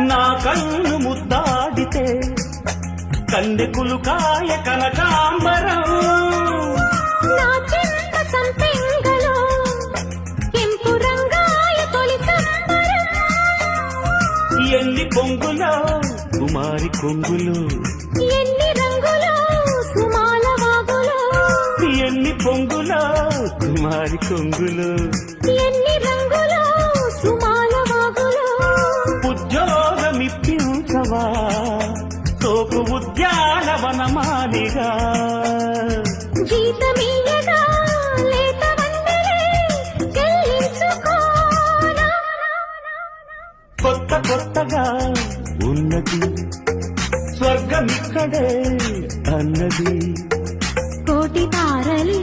నా కన్ను ముద్దాడితే కందెకులు కాయ కనకాంబరం నా చెంత సంపెంగలో కెంపు రంగాయ తొలి సంబరం ఎన్ని పొంగులో కుమారి కొంగులు ఎన్ని రంగులో సుమాల వాగులో ఎన్ని పొంగులో కుమారి కొంగులు ఎన్ని రంగులో సుమాల వాగులో ఉద్యోగమిప్పించవా తోపు ఉద్యానవనమాలిగా జీతమీయగా లేత వందలే చెల్లించుకోనా కొత్త కొత్తగా ఉన్నది స్వర్గమిక్కడే అన్నది కోటి తారలే